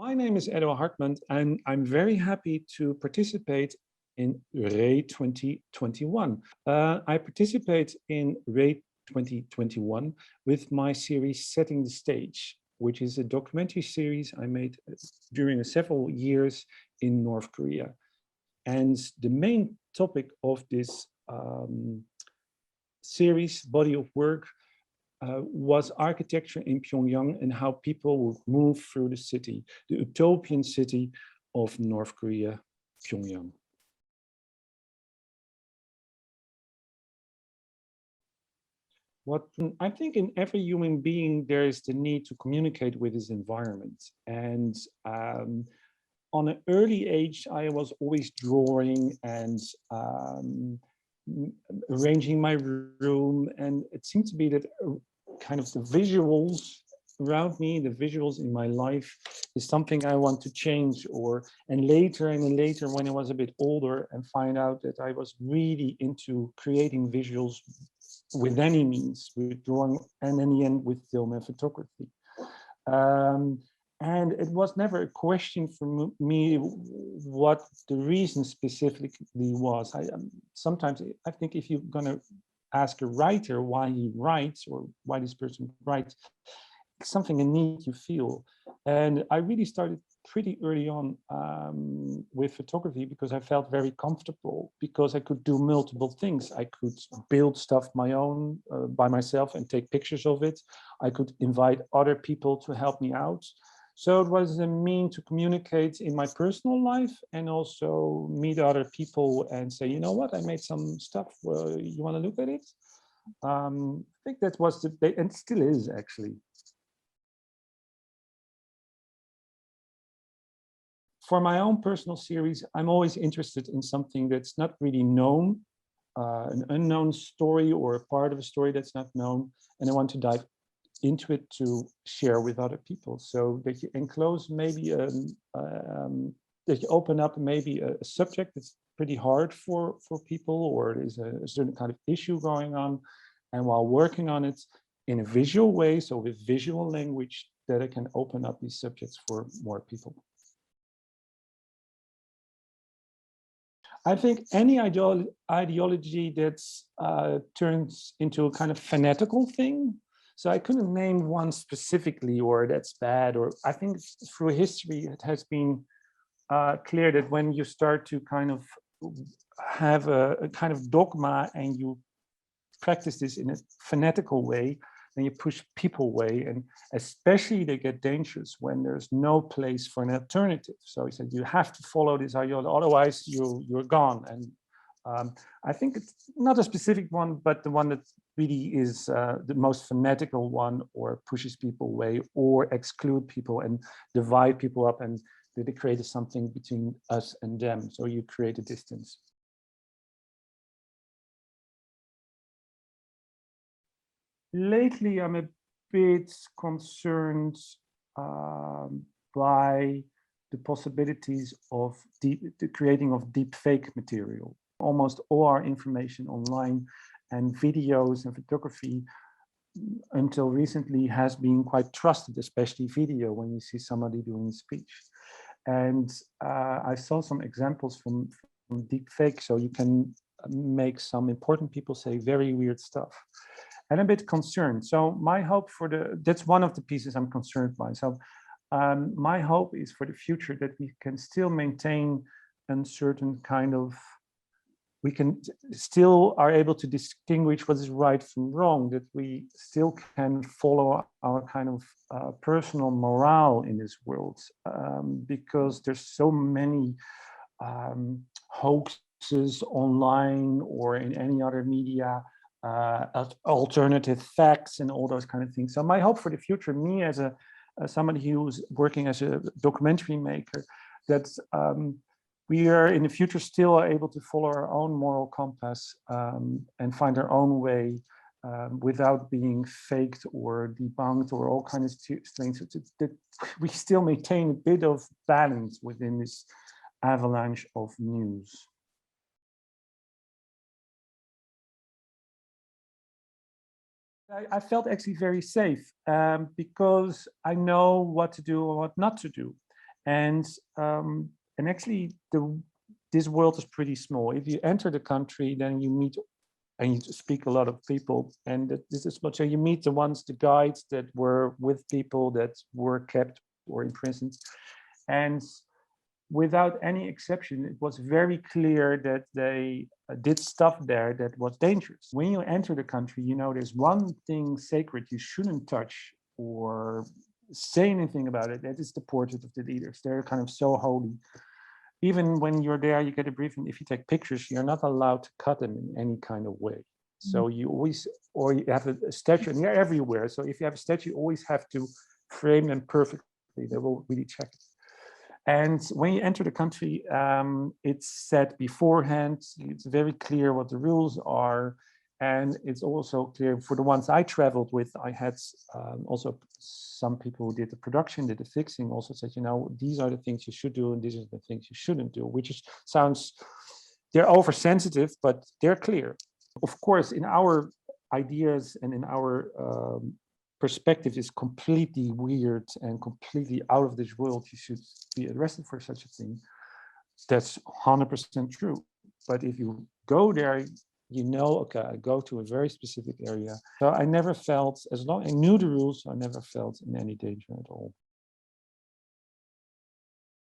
My name is Eddo Hartmann, and I'm very happy to participate in RAY 2021. I participate in RAY 2021 with my series Setting the Stage, which is a documentary series I made during several years in North Korea. And the main topic of this series, body of work, was architecture in Pyongyang and how people would move through the city, the utopian city of North Korea, Pyongyang. I think in every human being, there is the need to communicate with his environment. And on an early age, I was always drawing and arranging my room. And it seemed to be that kind of the visuals around me, the visuals in my life is something I want to change. And later when I was a bit older and find out that I was really into creating visuals with any means, with drawing and in the end with film and photography. And it was never a question for me what the reason specifically was. Sometimes I think if you're gonna ask a writer why he writes or why this person writes, it's something a need you feel. And I really started pretty early on with photography because I felt very comfortable because I could do multiple things. I could build stuff my own by myself and take pictures of it. I could invite other people to help me out. So it was a mean to communicate in my personal life and also meet other people and say, you know what, I made some stuff. You want to look at it? I think that was and still is actually. For my own personal series, I'm always interested in something that's not really known, an unknown story or a part of a story that's not known, and I want to dive into it to share with other people, so that you enclose maybe that you open up maybe a subject that's pretty hard for people, or there's a certain kind of issue going on, and while working on it in a visual way, so with visual language, that I can open up these subjects for more people. I think any ideology that's turns into a kind of fanatical thing. So I couldn't name one specifically, or that's bad, or I think through history, it has been clear that when you start to kind of have a kind of dogma and you practice this in a fanatical way, then you push people away, and especially they get dangerous when there's no place for an alternative. So he said, you have to follow this ideology, otherwise you're gone. And I think it's not a specific one, but the one that really is the most fanatical one, or pushes people away or exclude people and divide people up, and they create something between us and them. So you create a distance. Lately, I'm a bit concerned by the possibilities of the creating of deep fake material. Almost all our information online and videos and photography until recently has been quite trusted, especially video, when you see somebody doing a speech. And I saw some examples from deep fake, so you can make some important people say very weird stuff. And I'm a bit concerned. So my hope that's one of the pieces I'm concerned by. So my hope is for the future that we can still maintain a certain kind of, we can still are able to distinguish what is right from wrong, that we still can follow our kind of personal morale in this world, because there's so many hoaxes online or in any other media, alternative facts and all those kind of things. So my hope for the future, me as somebody who's working as a documentary maker, that we are in the future still able to follow our own moral compass and find our own way without being faked or debunked or all kinds of things. That we still maintain a bit of balance within this avalanche of news. I felt actually very safe because I know what to do and what not to do. And actually, this world is pretty small. If you enter the country, then you meet and you speak a lot of people, and this is much. So you meet the guides that were with people that were kept or imprisoned, and without any exception, it was very clear that they did stuff there that was dangerous. When you enter the country, you know there's one thing sacred you shouldn't touch or say anything about it. That is the portrait of the leaders. They're kind of so holy. Even when you're there, you get a briefing. If you take pictures, you're not allowed to cut them in any kind of way. So you always, or you have a statue, and they're everywhere. So if you have a statue, you always have to frame them perfectly. They will really check it. And when you enter the country, it's set beforehand. It's very clear what the rules are. And it's also clear for the ones I traveled with, I had also some people who did the production, did the fixing, also said, you know, these are the things you should do and these are the things you shouldn't do, which sounds, they're oversensitive, but they're clear. Of course, in our ideas and in our perspective is completely weird and completely out of this world. You should be arrested for such a thing. That's 100% true. But if you go there, you know, okay, I go to a very specific area. So I never felt, as long as I knew the rules, I never felt in any danger at all.